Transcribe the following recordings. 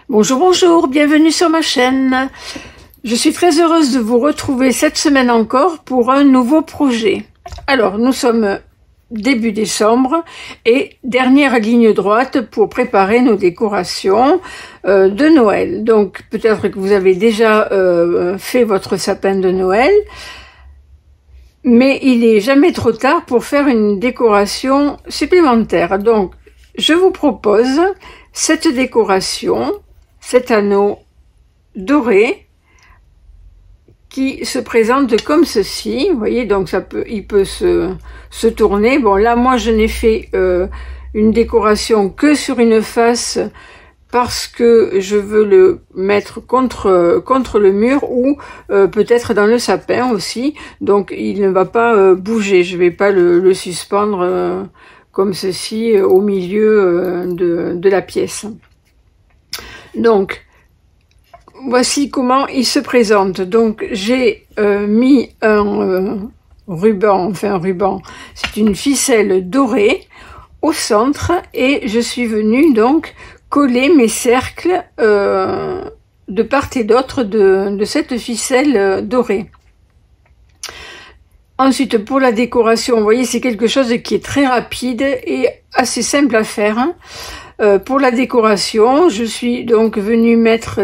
Bonjour, bonjour, bienvenue sur ma chaîne. Je suis très heureuse de vous retrouver cette semaine encore pour un nouveau projet. Alors, nous sommes début décembre et dernière ligne droite pour préparer nos décorations de Noël. Donc, peut-être que vous avez déjà fait votre sapin de Noël, mais il n'est jamais trop tard pour faire une décoration supplémentaire. Donc, je vous propose cette décoration, cet anneau doré qui se présente comme ceci. Vous voyez, donc il peut se tourner. Bon, là, moi, je n'ai fait une décoration que sur une face parce que je veux le mettre contre le mur ou peut-être dans le sapin aussi. Donc, il ne va pas bouger. Je vais pas le suspendre comme ceci au milieu de la pièce. Donc, voici comment il se présente. Donc, j'ai mis un ruban, c'est une ficelle dorée au centre et je suis venue donc coller mes cercles de part et d'autre de cette ficelle dorée. Ensuite, pour la décoration, vous voyez, c'est quelque chose qui est très rapide et assez simple à faire. Pour la décoration, je suis donc venue mettre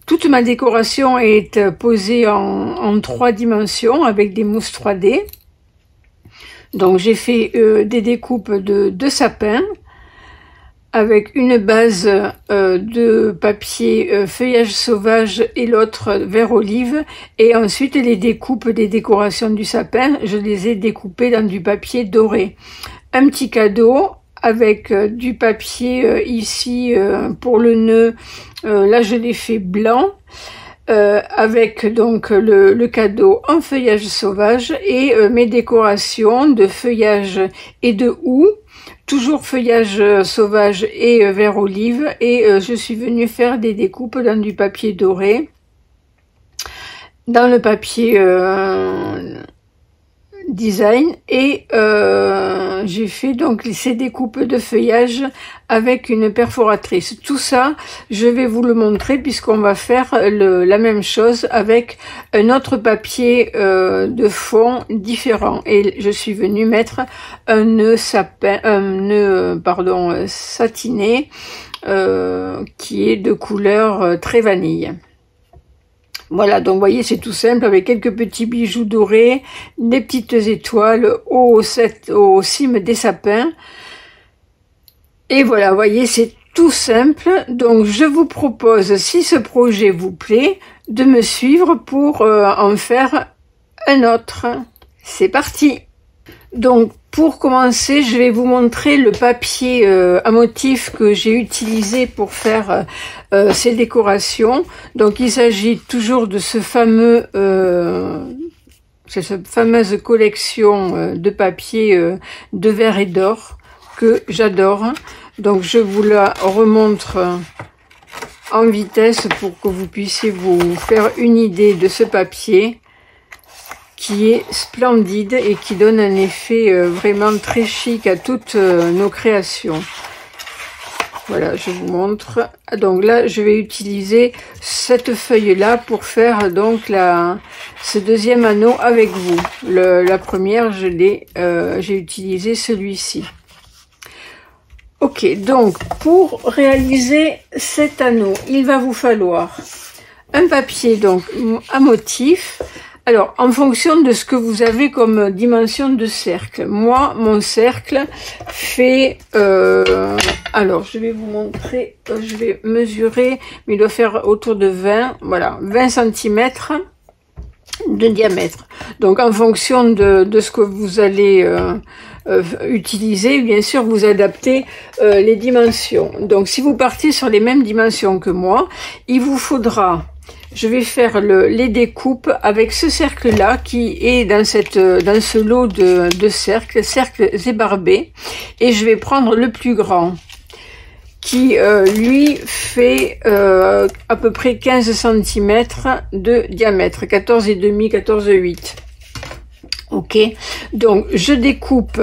toute ma décoration est posée en 3 dimensions avec des mousses 3D. Donc j'ai fait des découpes de sapins avec une base de papier feuillage sauvage et l'autre vert olive, et ensuite les découpes des décorations du sapin, je les ai découpées dans du papier doré. Un petit cadeau avec du papier ici pour le nœud, là je l'ai fait blanc, avec donc le cadeau en feuillage sauvage et mes décorations de feuillage et de houx, toujours feuillage sauvage et vert olive, et je suis venue faire des découpes dans du papier doré, dans le papier design, et j'ai fait donc ces découpes de feuillage avec une perforatrice. Tout ça, je vais vous le montrer puisqu'on va faire la même chose avec un autre papier de fond différent. Et je suis venue mettre un nœud satiné qui est de couleur très vanille. Voilà, donc vous voyez, c'est tout simple avec quelques petits bijoux dorés, des petites étoiles au cime des sapins. Et voilà, vous voyez, c'est tout simple. Donc je vous propose, si ce projet vous plaît, de me suivre pour en faire un autre. C'est parti! Donc pour commencer, je vais vous montrer le papier à motif que j'ai utilisé pour faire ces décorations. Donc il s'agit toujours de ce cette fameuse collection de papier de verre et d'or que j'adore. Donc je vous la remontre en vitesse pour que vous puissiez vous faire une idée de ce papier qui est splendide et qui donne un effet vraiment très chic à toutes nos créations. Voilà, je vous montre. Donc là, je vais utiliser cette feuille-là pour faire donc ce deuxième anneau avec vous. La première, j'ai utilisé celui-ci. Ok, donc pour réaliser cet anneau, il va vous falloir un papier donc à motif. Alors, en fonction de ce que vous avez comme dimension de cercle. Moi, mon cercle fait... alors, je vais vous montrer, je vais mesurer, mais il doit faire autour de 20, voilà, 20 cm de diamètre. Donc, en fonction de ce que vous allez utiliser, bien sûr, vous adaptez les dimensions. Donc, si vous partez sur les mêmes dimensions que moi, il vous faudra... Je vais faire les découpes avec ce cercle-là qui est dans ce lot de cercles ébarbés. Et je vais prendre le plus grand qui, lui, fait à peu près 15 cm de diamètre, 14,5, 14,8. Ok, donc je découpe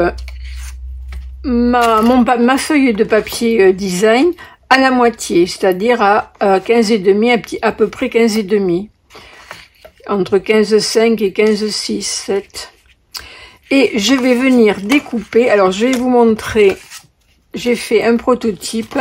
ma feuille de papier design à la moitié, c'est-à-dire à 15,5, à peu près 15,5. Entre 15,5 et 15,6, 7. Et je vais venir découper. Alors, je vais vous montrer. J'ai fait un prototype.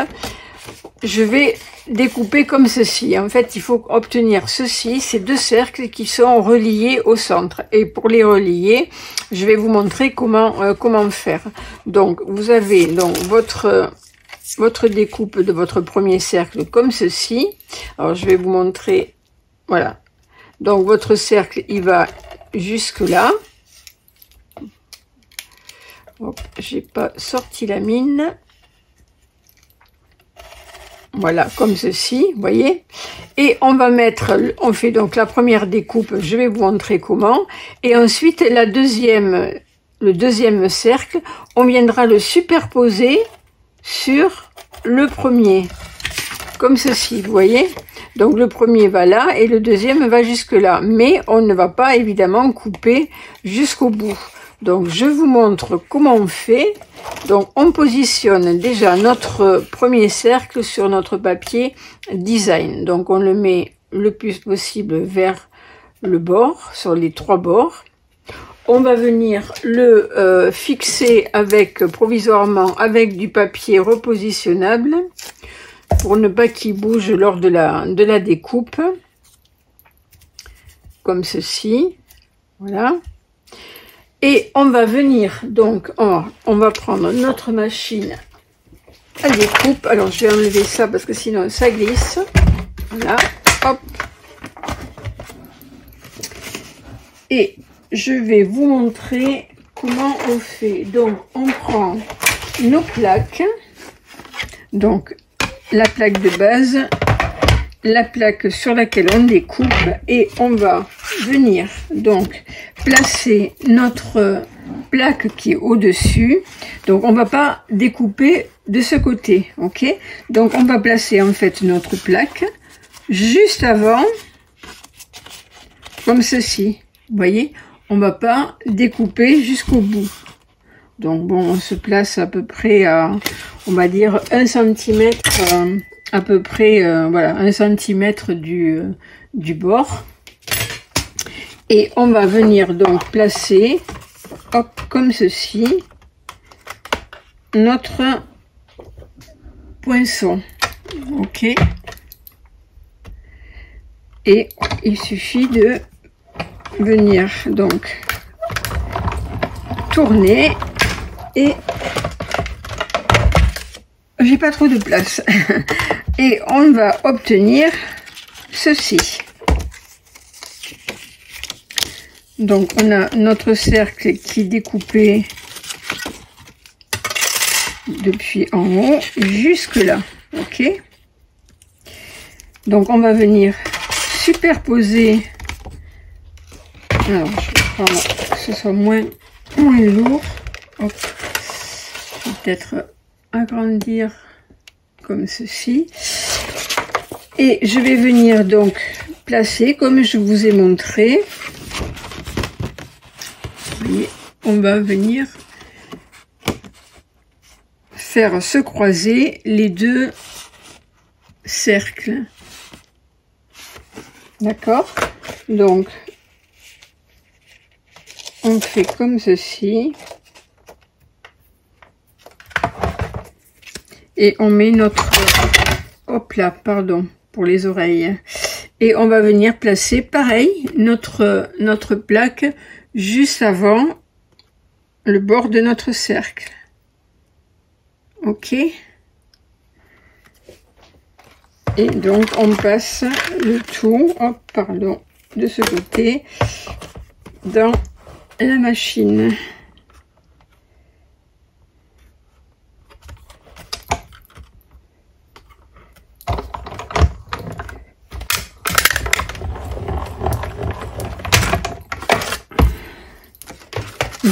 Je vais découper comme ceci. En fait, il faut obtenir ceci, ces deux cercles qui sont reliés au centre. Et pour les relier, je vais vous montrer comment faire. Donc, vous avez donc votre découpe de votre premier cercle comme ceci. Alors, je vais vous montrer. Voilà. Donc, votre cercle, il va jusque là. J'ai pas sorti la mine. Voilà, comme ceci, vous voyez. Et on va mettre, on fait donc la première découpe, je vais vous montrer comment. Et ensuite, le deuxième cercle, on viendra le superposer sur le premier. Comme ceci, vous voyez. Donc le premier va là et le deuxième va jusque là. Mais on ne va pas évidemment couper jusqu'au bout. Donc je vous montre comment on fait. Donc on positionne déjà notre premier cercle sur notre papier design. Donc on le met le plus possible vers le bord, sur les trois bords. On va venir le fixer provisoirement avec du papier repositionnable pour ne pas qu'il bouge lors de la découpe. Comme ceci. Voilà. Et on va venir, donc, on va prendre notre machine à découpe. Alors, je vais enlever ça parce que sinon, ça glisse. Voilà, hop. Et je vais vous montrer comment on fait. Donc, on prend nos plaques. Donc, la plaque de base, la plaque sur laquelle on découpe et on va venir donc placer notre plaque qui est au-dessus. Donc on va pas découper de ce côté, ok? Donc on va placer en fait notre plaque juste avant, comme ceci. Vous voyez, on va pas découper jusqu'au bout. Donc bon, on se place à peu près à, on va dire 1 cm. À peu près, voilà, 1 cm du bord. Et on va venir donc placer, hop, comme ceci, notre poinçon. Ok. Et il suffit de venir donc tourner et j'ai pas trop de place. Et on va obtenir ceci. Donc on a notre cercle qui est découpé depuis en haut jusque là. Ok. Donc on va venir superposer. Alors je vais prendre que ce soit moins lourd. Hop. Je vais peut-être agrandir comme ceci. Et je vais venir donc placer comme je vous ai montré. Vous voyez, on va venir faire se croiser les deux cercles. D'accord? Donc, on fait comme ceci. Et on met notre, hop là, pardon, pour les oreilles. Et on va venir placer, pareil, notre plaque juste avant le bord de notre cercle. Ok. Et donc, on passe le tout, hop, pardon, de ce côté, dans la machine.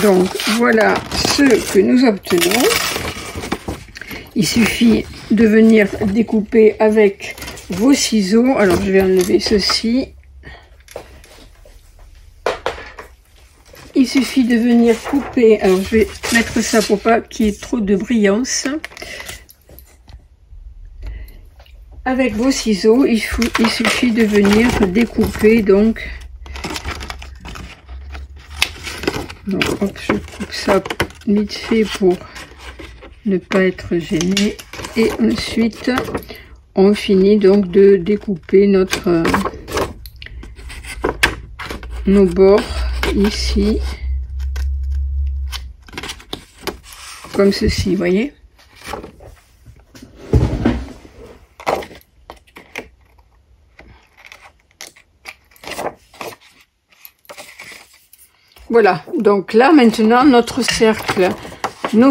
Donc voilà ce que nous obtenons. Il suffit de venir découper avec vos ciseaux. Alors je vais enlever ceci. Il suffit de venir couper. Alors je vais mettre ça pour pas qu'il y ait trop de brillance. avec vos ciseaux, il suffit de venir découper donc. Donc hop, je coupe ça vite fait pour ne pas être gêné. Et ensuite, on finit donc de découper nos bords ici, comme ceci, voyez. Voilà, donc là maintenant nos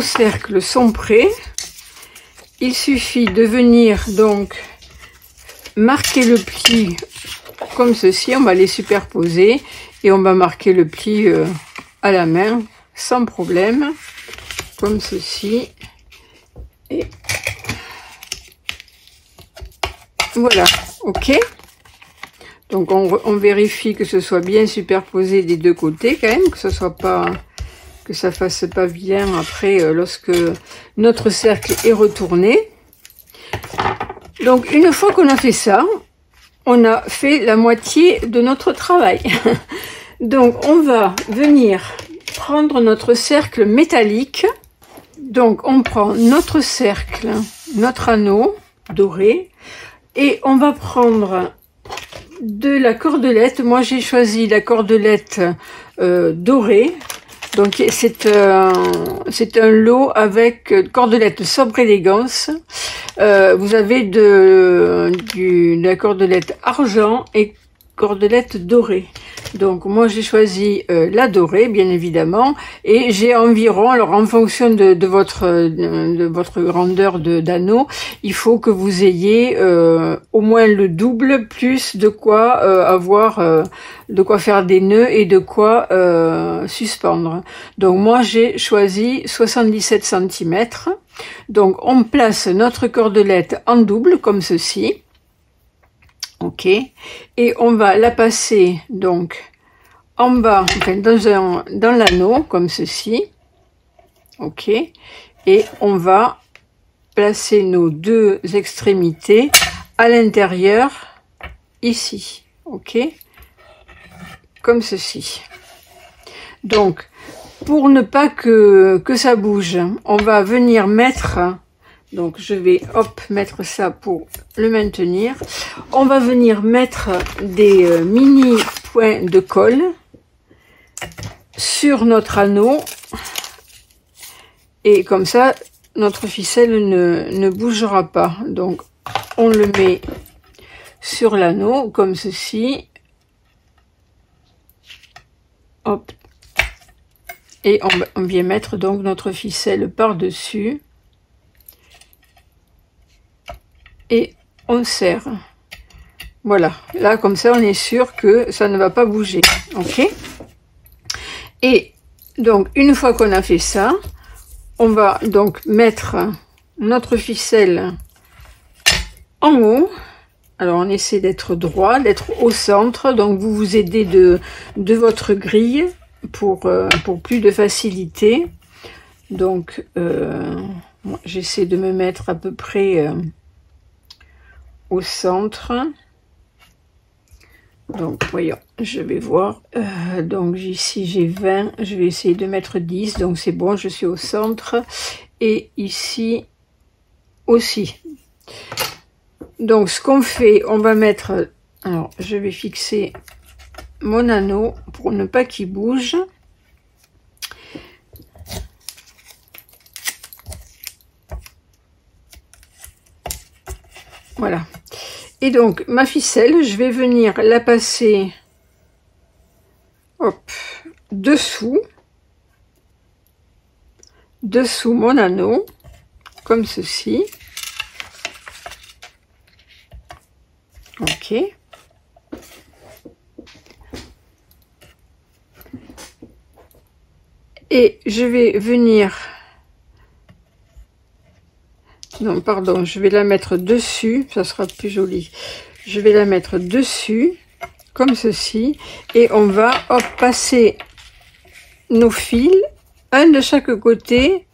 cercles sont prêts. Il suffit de venir donc marquer le pli comme ceci, on va les superposer et on va marquer le pli à la main sans problème, comme ceci. Et voilà, ok. Donc on vérifie que ce soit bien superposé des deux côtés quand même, que ça fasse pas vilain après lorsque notre cercle est retourné. Donc une fois qu'on a fait ça, on a fait la moitié de notre travail. Donc on va venir prendre notre cercle métallique. Donc on prend notre cercle, notre anneau doré, et on va prendre de la cordelette. Moi j'ai choisi la cordelette dorée. Donc c'est un lot avec cordelette sobre élégance. Vous avez de la cordelette argent et cordelette dorée. Donc moi j'ai choisi la dorée bien évidemment, et j'ai environ, alors en fonction de votre grandeur d'anneau, il faut que vous ayez au moins le double, plus de quoi avoir de quoi faire des nœuds et de quoi suspendre. Donc moi j'ai choisi 77 cm. Donc on place notre cordelette en double comme ceci. Ok, et on va la passer donc en bas, enfin dans l'anneau comme ceci. Ok, et on va placer nos deux extrémités à l'intérieur ici. Ok, comme ceci. Donc pour ne pas que ça bouge, on va venir mettre. Donc je vais hop mettre ça pour le maintenir. On va venir mettre des mini points de colle sur notre anneau, et comme ça notre ficelle ne bougera pas. Donc on le met sur l'anneau comme ceci. Hop. Et on vient mettre donc notre ficelle par dessus. Et on serre. Voilà, là comme ça on est sûr que ça ne va pas bouger. Ok. Et donc une fois qu'on a fait ça, on va donc mettre notre ficelle en haut. Alors on essaie d'être droit, d'être au centre. Donc vous vous aidez de votre grille pour plus de facilité. Donc j'essaie de me mettre à peu près au centre. Donc voyons, je vais voir. Donc ici j'ai 20, je vais essayer de mettre 10, donc c'est bon, je suis au centre. Et ici aussi. Donc ce qu'on fait, on va mettre, alors je vais fixer mon anneau pour ne pas qu'il bouge. Voilà. Et donc ma ficelle, je vais venir la passer hop, dessous mon anneau, comme ceci. Ok. Et je vais venir, non pardon, je vais la mettre dessus, ça sera plus joli. Je vais la mettre dessus comme ceci, et on va hop passer nos fils un de chaque côté.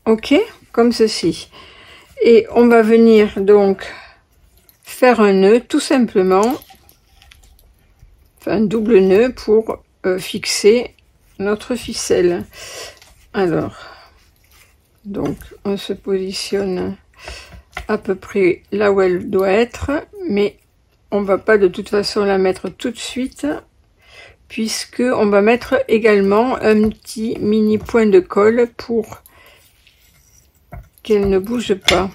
Ok, comme ceci. Et on va venir donc faire un nœud tout simplement, enfin un double nœud pour fixer notre ficelle. Alors, donc on se positionne à peu près là où elle doit être, mais on va pas de toute façon la mettre tout de suite, puisque on va mettre également un petit mini point de colle pour qu'elle ne bouge pas.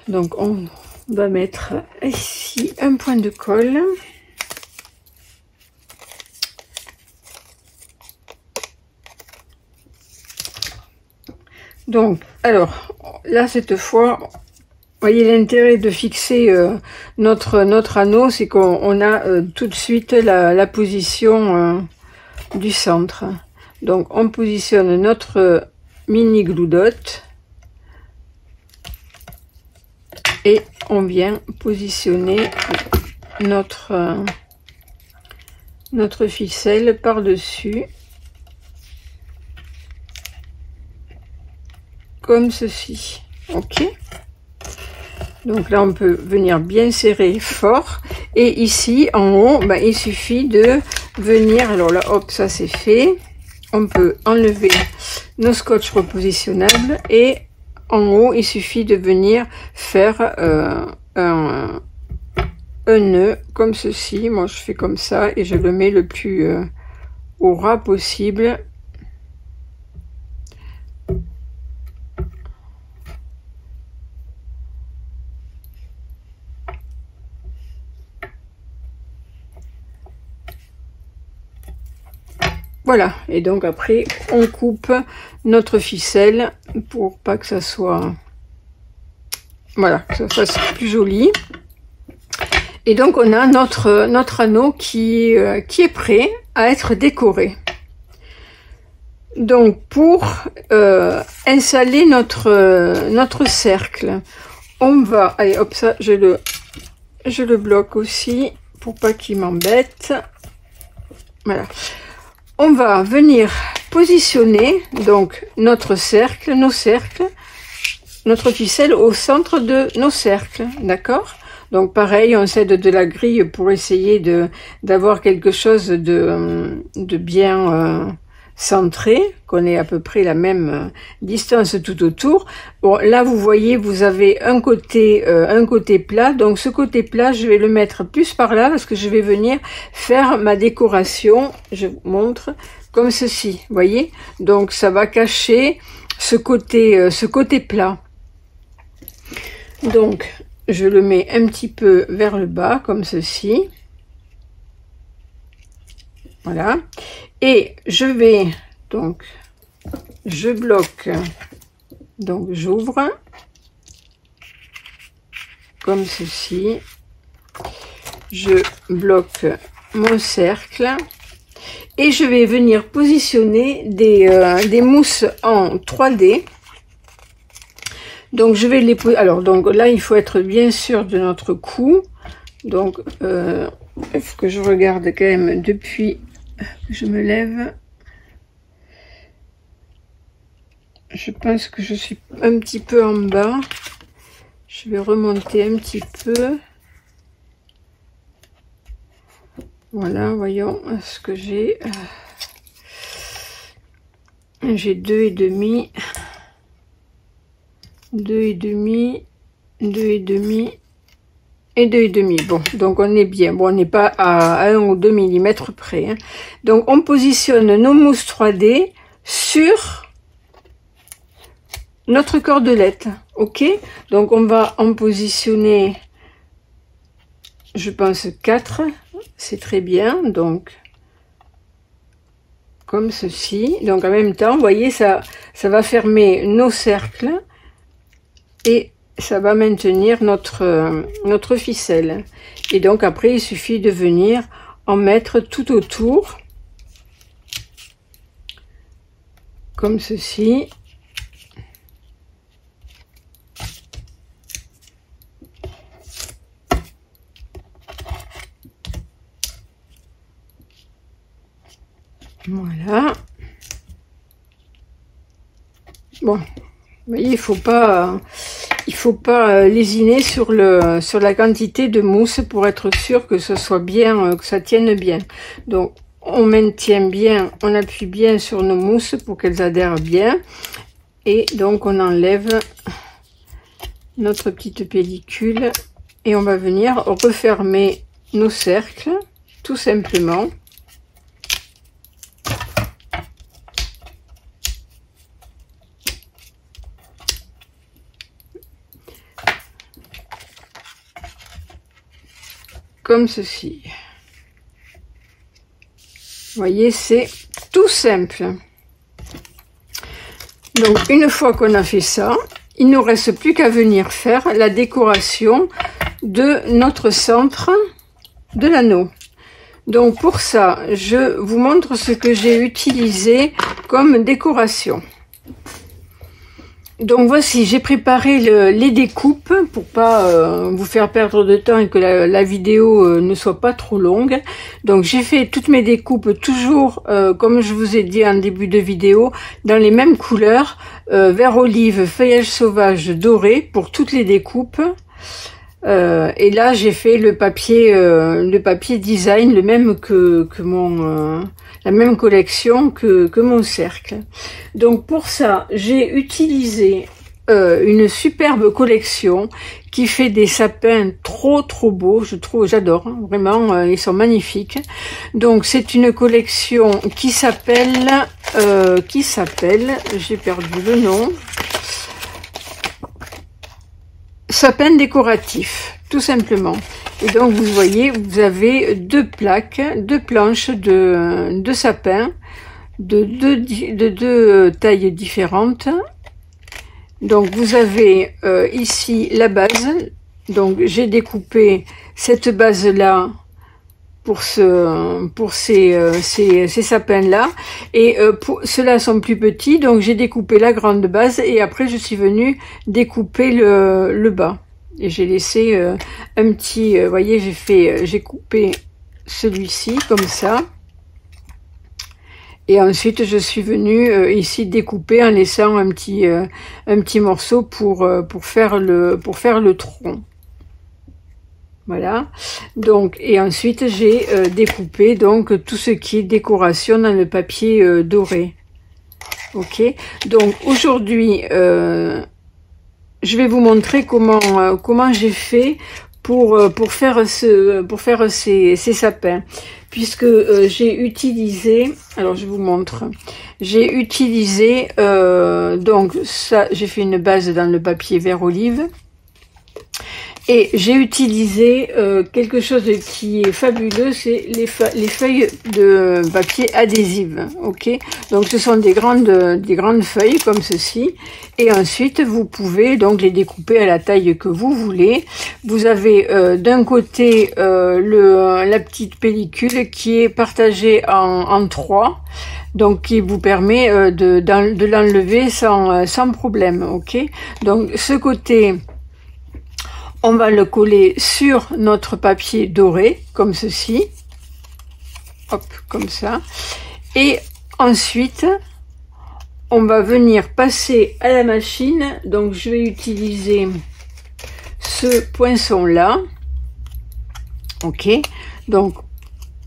Donc on va mettre ici un point de colle. Donc, alors, là, cette fois, vous voyez l'intérêt de fixer notre anneau, c'est qu'on a tout de suite la position du centre. Donc, on positionne notre mini glue dot et on vient positionner notre ficelle par-dessus. Comme ceci, ok. Donc là on peut venir bien serrer fort, et ici en haut ben, il suffit de venir, alors là hop, ça c'est fait, on peut enlever nos scotch repositionnables, et en haut il suffit de venir faire un nœud comme ceci. Moi je fais comme ça et je le mets le plus au ras possible. Voilà, et donc après on coupe notre ficelle pour pas que ça soit, voilà, que ça fasse plus joli. Et donc on a notre anneau qui est prêt à être décoré. Donc pour installer notre cercle, on va, allez hop, ça je le bloque aussi pour pas qu'il m'embête. Voilà. On va venir positionner donc notre cercle, nos cercles, notre ficelle au centre de nos cercles, d'accord? Donc pareil, on s'aide de la grille pour essayer d'avoir quelque chose de bien centré, qu'on ait à peu près la même distance tout autour. Bon, là vous voyez, vous avez un côté plat, donc ce côté plat, je vais le mettre plus par là parce que je vais venir faire ma décoration. Je vous montre comme ceci, voyez. Donc ça va cacher ce côté plat. Donc je le mets un petit peu vers le bas comme ceci. Voilà. Et je vais donc, je bloque, donc j'ouvre comme ceci, je bloque mon cercle et je vais venir positionner des mousses en 3D. Donc je vais les poser, alors donc là il faut être bien sûr de notre coup, donc il faut que je regarde quand même depuis que je me lève. Je pense que je suis un petit peu en bas. Je vais remonter un petit peu. Voilà, voyons ce que j'ai. J'ai 2,5, 2,5, 2,5 et 2,5. Bon, donc on est bien. Bon, on n'est pas à 1 ou 2 mm près. Hein. Donc on positionne nos mousses 3D sur notre cordelette, ok? Donc on va en positionner, je pense 4, c'est très bien, donc comme ceci. Donc en même temps, vous voyez, ça va fermer nos cercles et ça va maintenir notre ficelle. Et donc après, il suffit de venir en mettre tout autour, comme ceci. Voilà. Bon, Vous voyez, il faut pas lésiner sur la quantité de mousse pour être sûr que ce soit bien, que ça tienne bien. Donc, on maintient bien, on appuie bien sur nos mousses pour qu'elles adhèrent bien. Et donc, on enlève notre petite pellicule et on va venir refermer nos cercles, tout simplement. Comme ceci. Vous voyez, c'est tout simple. Donc, une fois qu'on a fait ça, il ne nous reste plus qu'à venir faire la décoration de notre centre de l'anneau. Donc, pour ça, je vous montre ce que j'ai utilisé comme décoration. Donc voici, j'ai préparé les découpes pour pas vous faire perdre de temps et que la vidéo ne soit pas trop longue. Donc j'ai fait toutes mes découpes toujours, comme je vous ai dit en début de vidéo, dans les mêmes couleurs, vert olive, feuillage sauvage, doré pour toutes les découpes. Et là j'ai fait le papier design, le même que mon la même collection que mon cercle. Donc pour ça j'ai utilisé une superbe collection qui fait des sapins trop beaux, j'adore, hein, vraiment ils sont magnifiques. Donc c'est une collection qui s'appelle j'ai perdu le nom, sapin décoratif, tout simplement. Et donc vous voyez, vous avez deux planches de sapin de deux tailles différentes. Donc vous avez ici la base. Donc j'ai découpé cette base là pour ces sapins là, et ceux-là sont plus petits, donc j'ai découpé la grande base et après je suis venue découper le bas et j'ai laissé un petit, voyez, j'ai coupé celui-ci comme ça et ensuite je suis venue ici découper en laissant un petit morceau pour faire le tronc. Voilà, donc, et ensuite j'ai découpé donc tout ce qui est décoration dans le papier doré. Ok, donc aujourd'hui je vais vous montrer comment j'ai fait pour faire ces sapins, puisque j'ai utilisé, alors je vous montre, j'ai utilisé donc ça, j'ai fait une base dans le papier vert olive. Et j'ai utilisé quelque chose qui est fabuleux, c'est les feuilles de papier adhésive, ok. Donc ce sont des grandes feuilles comme ceci. Et ensuite vous pouvez donc les découper à la taille que vous voulez. Vous avez d'un côté la petite pellicule qui est partagée en trois, donc qui vous permet de l'enlever sans problème, ok. Donc ce côté, on va le coller sur notre papier doré, comme ceci. Hop, comme ça. Et ensuite, on va venir passer à la machine. Donc, je vais utiliser ce poinçon-là. Ok. Donc,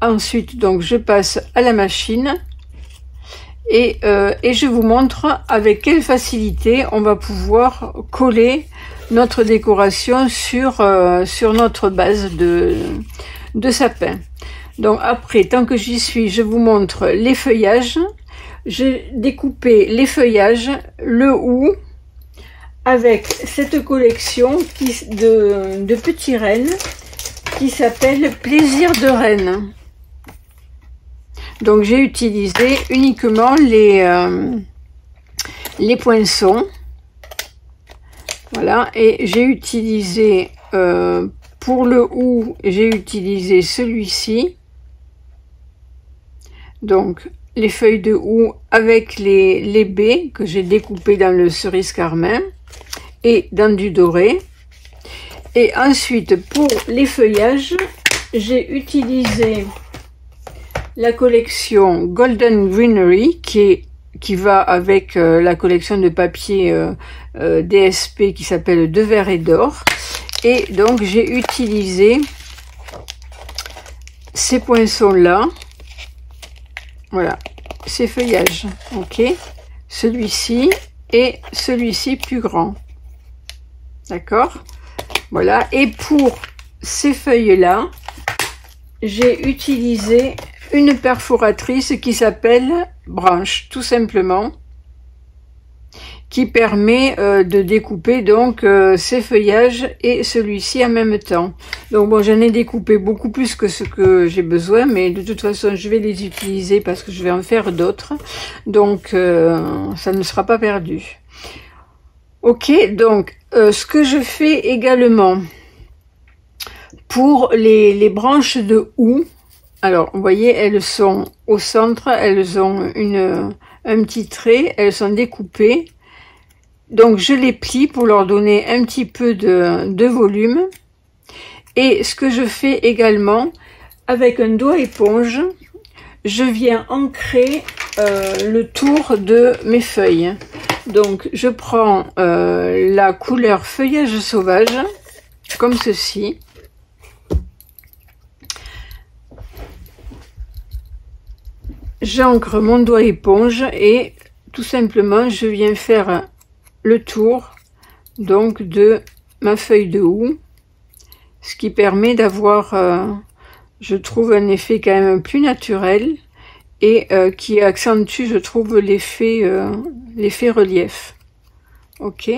ensuite, donc, je passe à la machine. Et je vous montre avec quelle facilité on va pouvoir coller notre décoration sur notre base de sapin. Donc après, tant que j'y suis, je vous montre les feuillages. J'ai découpé les feuillages, le houx, avec cette collection de petits rennes qui s'appelle Plaisir de Rennes. Donc j'ai utilisé uniquement les poinçons. Voilà, et j'ai utilisé pour le houx, j'ai utilisé celui-ci. Donc les feuilles de houx avec les baies que j'ai découpées dans le cerise carmin et dans du doré. Et ensuite pour les feuillages, j'ai utilisé la collection Golden Greenery qui qui va avec la collection de papier DSP qui s'appelle De Verre et d'Or. Et donc j'ai utilisé ces poinçons là, voilà, ces feuillages, ok, celui-ci et celui-ci plus grand, d'accord, voilà. Et pour ces feuilles là, j'ai utilisé une perforatrice qui s'appelle branche, tout simplement, qui permet de découper donc ces feuillages et celui-ci en même temps. Donc bon, j'en ai découpé beaucoup plus que ce que j'ai besoin, mais de toute façon je vais les utiliser parce que je vais en faire d'autres, donc ça ne sera pas perdu. Ok, donc ce que je fais également pour les branches de houx, alors vous voyez, elles sont au centre, elles ont un petit trait, elles sont découpées. Donc je les plie pour leur donner un petit peu de volume. Et ce que je fais également, avec un doigt éponge, je viens ancrer le tour de mes feuilles. Donc je prends la couleur feuillage sauvage, comme ceci. J'ancre mon doigt éponge et tout simplement je viens faire le tour donc de ma feuille de houx, ce qui permet d'avoir je trouve un effet quand même plus naturel et qui accentue, je trouve, l'effet relief. Ok,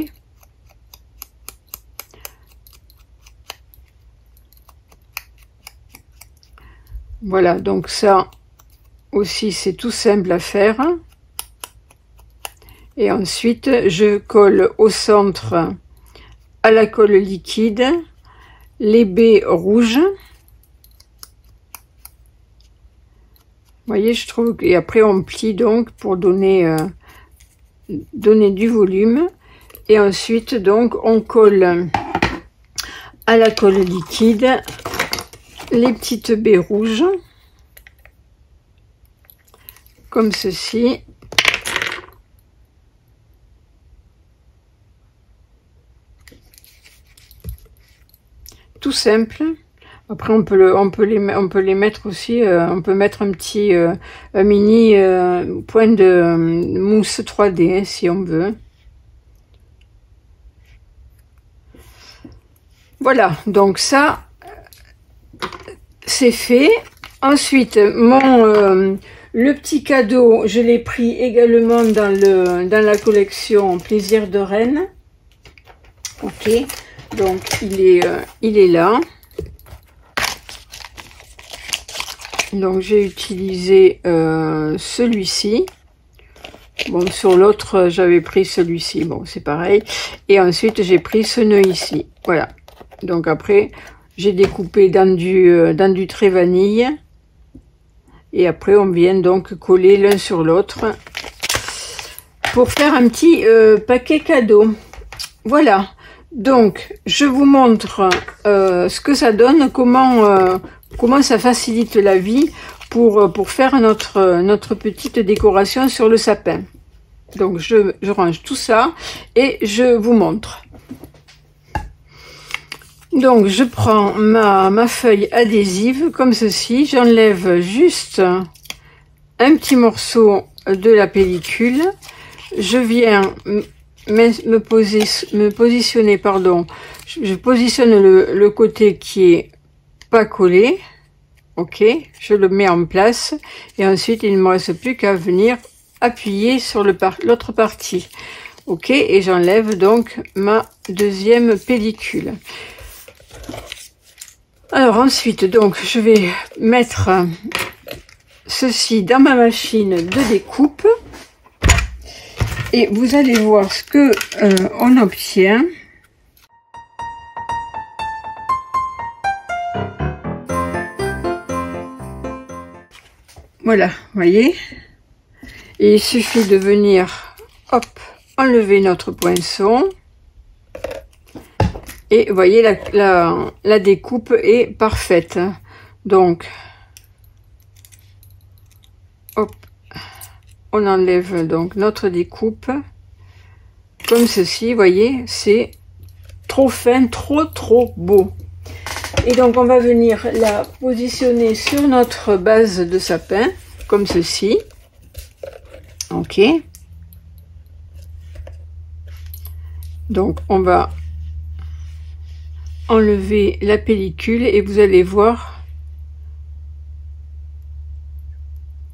voilà, donc ça aussi c'est tout simple à faire. Et ensuite, je colle au centre, à la colle liquide, les baies rouges. Vous voyez, je trouve, et après on plie donc pour donner du volume. Et ensuite, donc, on colle à la colle liquide les petites baies rouges, comme ceci. Tout simple. Après on peut les mettre aussi, on peut mettre un petit un mini point de mousse 3D hein, si on veut. Voilà, donc ça c'est fait. Ensuite le petit cadeau, je l'ai pris également dans la collection Plaisir de Reine. Ok. Donc il est là. Donc j'ai utilisé celui-ci. Bon, sur l'autre j'avais pris celui-ci. Bon, c'est pareil. Et ensuite j'ai pris ce nœud ici. Voilà. Donc après j'ai découpé dans du trait vanille. Et après on vient donc coller l'un sur l'autre pour faire un petit paquet cadeau. Voilà. Donc, je vous montre ce que ça donne, comment ça facilite la vie pour faire notre petite décoration sur le sapin. Donc, je range tout ça et je vous montre. Donc, je prends ma feuille adhésive comme ceci. J'enlève juste un petit morceau de la pellicule. Je viens me positionner, pardon, je positionne le côté qui est pas collé, ok, je le mets en place et ensuite il ne me reste plus qu'à venir appuyer sur l'autre partie, ok, et j'enlève donc ma deuxième pellicule. Alors ensuite, donc je vais mettre ceci dans ma machine de découpe. Et vous allez voir ce que on obtient. Voilà, vous voyez. Et il suffit de venir, hop, enlever notre poinçon. Et vous voyez, la découpe est parfaite. Donc, hop, on enlève donc notre découpe comme ceci, voyez, c'est trop fin, trop beau. Et donc on va venir la positionner sur notre base de sapin comme ceci. Ok, donc on va enlever la pellicule et vous allez voir.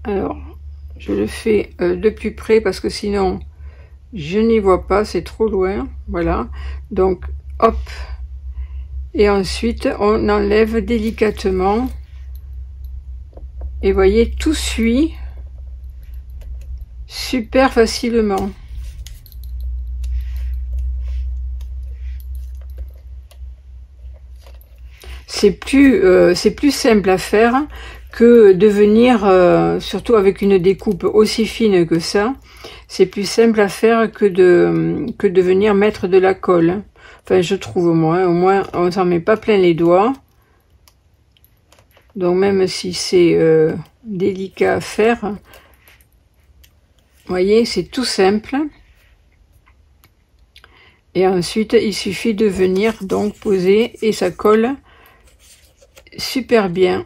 Alors je le fais de plus près parce que sinon je n'y vois pas, c'est trop loin. Voilà, donc hop, et ensuite on enlève délicatement et voyez, tout suit super facilement. C'est plus simple à faire que de venir, surtout avec une découpe aussi fine que ça, c'est plus simple à faire que de venir mettre de la colle. Enfin, je trouve, moi, au moins on s'en met pas plein les doigts. Donc même si c'est délicat à faire, vous voyez, c'est tout simple. Et ensuite, il suffit de venir donc poser et ça colle super bien.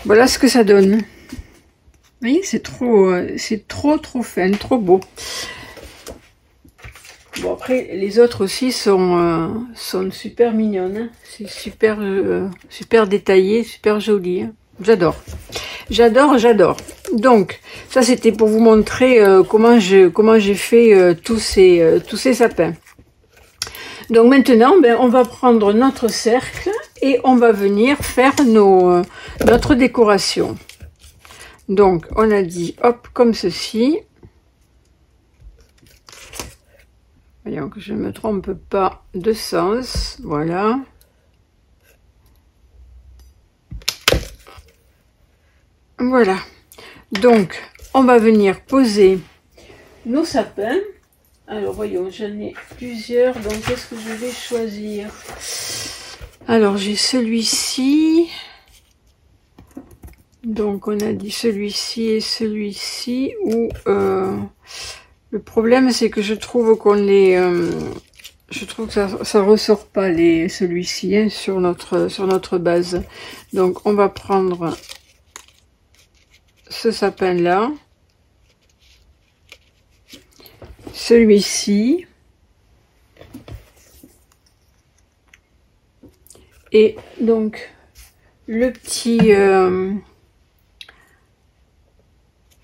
Voilà ce que ça donne. Vous voyez, c'est trop fin, trop beau. Bon, après les autres aussi sont super mignonnes, hein. C'est super détaillé, super joli, hein. J'adore. Donc ça c'était pour vous montrer comment j'ai fait tous ces sapins. Donc maintenant, ben, on va prendre notre cercle et on va venir faire notre décoration. Donc on a dit hop, comme ceci. Voyons que je ne me trompe pas de sens. Voilà. Voilà. Donc on va venir poser nos sapins. Alors voyons, j'en ai plusieurs, donc qu'est-ce que je vais choisir? Alors j'ai celui-ci, donc on a dit celui-ci et celui-ci, où le problème c'est que je trouve qu'on je trouve que ça ressort pas celui-ci, hein, sur notre base. Donc on va prendre ce sapin là, celui-ci et donc le petit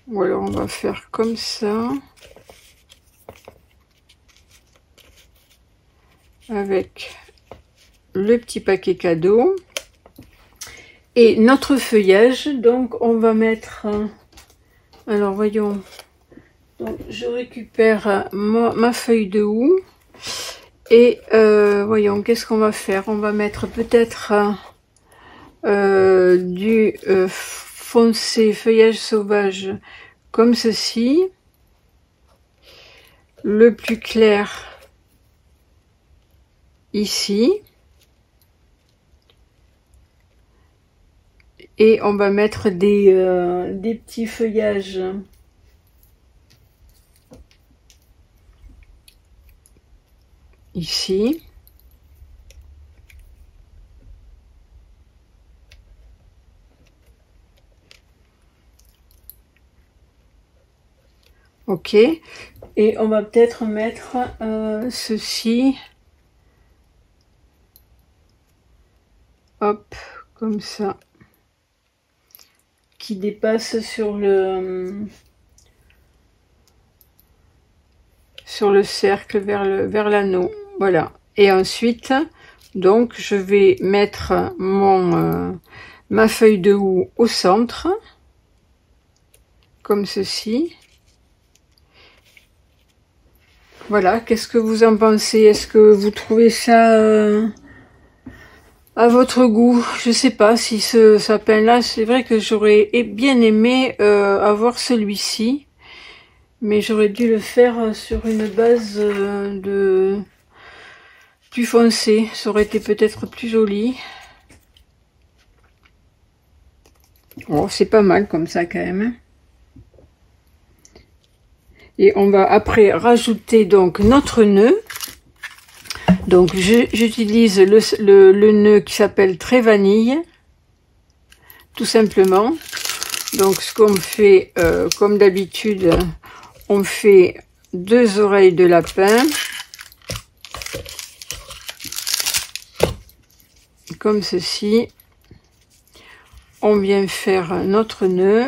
ou alors on va faire comme ça avec le petit paquet cadeau et notre feuillage. Donc on va mettre, alors voyons, donc je récupère ma feuille de houx et voyons, qu'est-ce qu'on va faire? On va mettre peut-être du foncé feuillage sauvage comme ceci, le plus clair ici, et on va mettre des petits feuillages ici. Ok, et on va peut-être mettre ceci, hop, comme ça, qui dépasse sur le cercle vers l'anneau. Voilà. Et ensuite, donc je vais mettre ma feuille de houx au centre, comme ceci. Voilà, qu'est-ce que vous en pensez? Est-ce que vous trouvez ça à votre goût? Je sais pas si ce sapin-là, c'est vrai que j'aurais bien aimé avoir celui-ci, mais j'aurais dû le faire sur une base plus foncé, ça aurait été peut-être plus joli. Oh, c'est pas mal comme ça quand même. Et on va après rajouter donc notre nœud. Donc j'utilise le nœud qui s'appelle Très Vanille, tout simplement. Donc ce qu'on fait, comme d'habitude, on fait 2 oreilles de lapin, comme ceci. On vient faire notre nœud.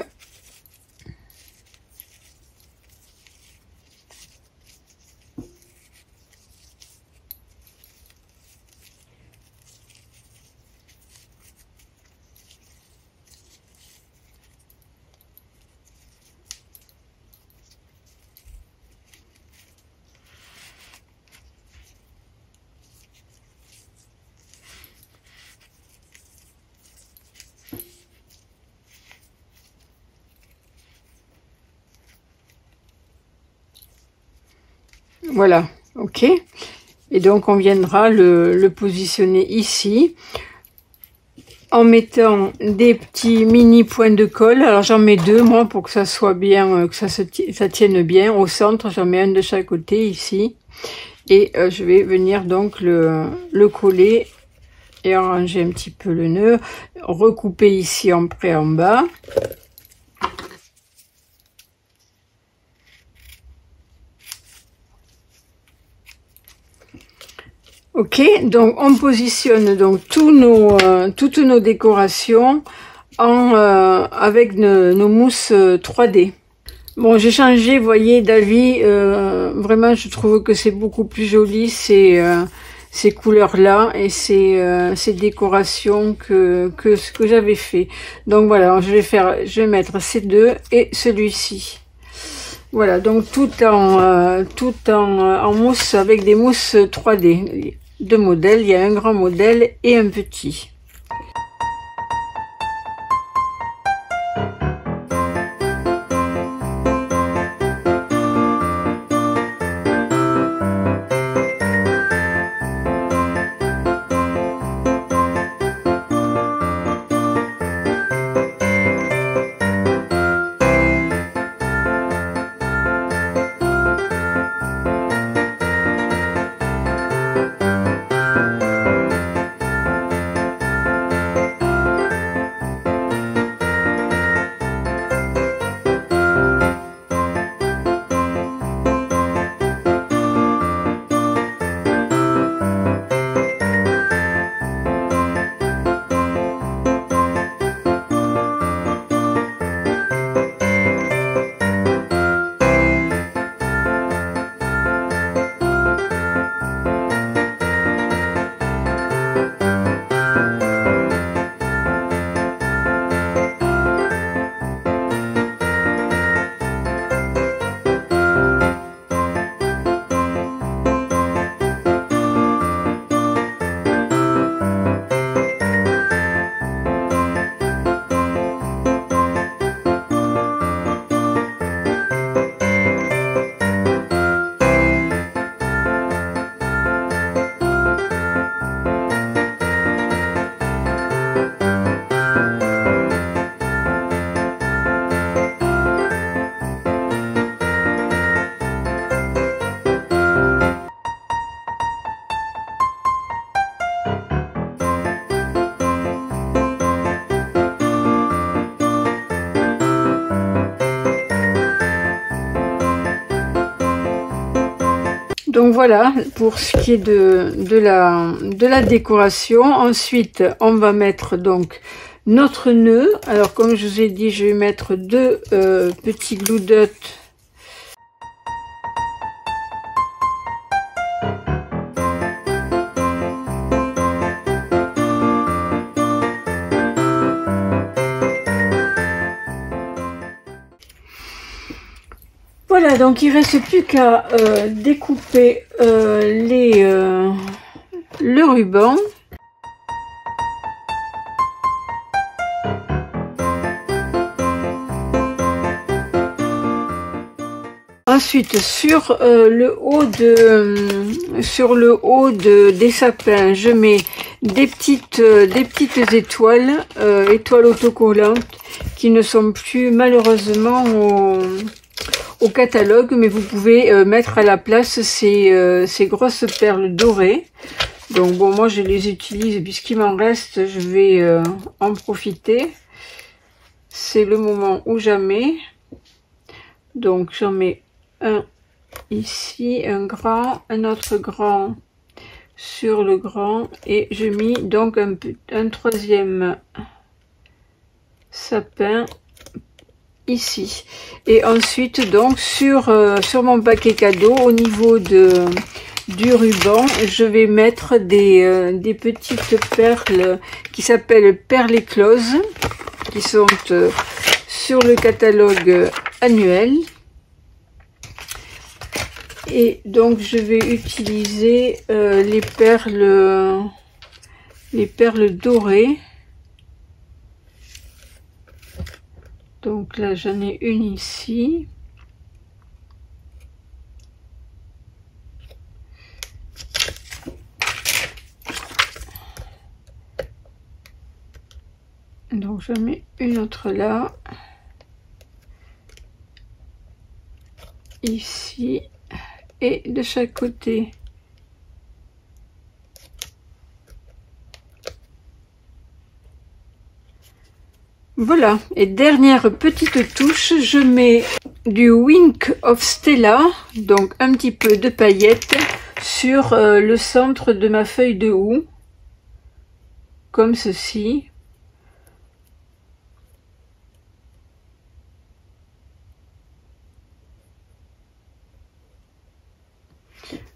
Voilà, ok. Et donc on viendra le positionner ici en mettant des petits mini points de colle. Alors j'en mets 2 moi pour que ça soit bien, que ça tienne bien. Au centre, j'en mets un de chaque côté ici. Et je vais venir donc le coller et arranger un petit peu le nœud. Recouper ici en près en bas. Ok, donc on positionne donc toutes nos décorations avec nos mousses 3D. Bon, j'ai changé, vous voyez, d'avis. Vraiment, je trouve que c'est beaucoup plus joli ces couleurs-là et ces décorations que ce que j'avais fait. Donc voilà, je vais mettre ces deux et celui-ci. Voilà, donc tout en mousse avec des mousses 3D. 2 modèles, il y a un grand modèle et un petit. Donc voilà pour ce qui est de la décoration. Ensuite, on va mettre donc notre nœud. Alors comme je vous ai dit, je vais mettre 2 petits glue dots. Voilà, donc il reste plus qu'à découper le ruban. Ensuite, sur le haut des sapins, je mets des petites étoiles, étoiles autocollantes, qui ne sont plus malheureusement au catalogue, mais vous pouvez mettre à la place ces grosses perles dorées. Donc bon, moi je les utilise puisqu'il m'en reste, je vais en profiter. C'est le moment ou jamais. Donc j'en mets un ici, un grand, un autre grand sur le grand, et je mets donc un troisième sapin ici. Et ensuite donc sur mon paquet cadeau, au niveau du ruban, je vais mettre des petites perles qui s'appellent perles écloses, qui sont sur le catalogue annuel. Et donc je vais utiliser les perles dorées. Donc là j'en ai une ici. Donc je mets une autre là. Ici. Et de chaque côté. Voilà, et dernière petite touche, je mets du Wink of Stella, donc un petit peu de paillettes sur le centre de ma feuille de houx, comme ceci.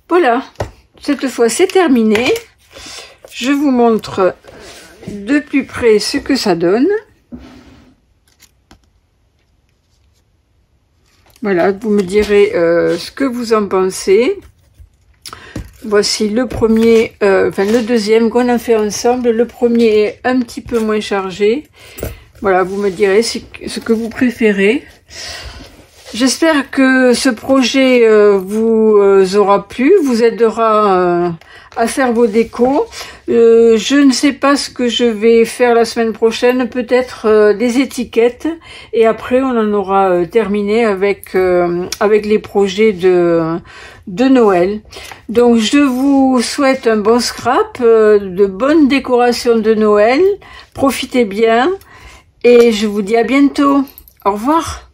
Voilà, cette fois c'est terminé. Je vous montre de plus près ce que ça donne. Voilà, vous me direz ce que vous en pensez. Voici le premier, le deuxième qu'on a fait ensemble. Le premier est un petit peu moins chargé. Voilà, vous me direz ce que vous préférez. J'espère que ce projet vous aura plu, vous aidera à faire vos décos. Je ne sais pas ce que je vais faire la semaine prochaine, peut-être des étiquettes, et après on en aura terminé avec les projets de Noël. Donc je vous souhaite un bon scrap, de bonnes décorations de Noël, profitez bien, et je vous dis à bientôt. Au revoir.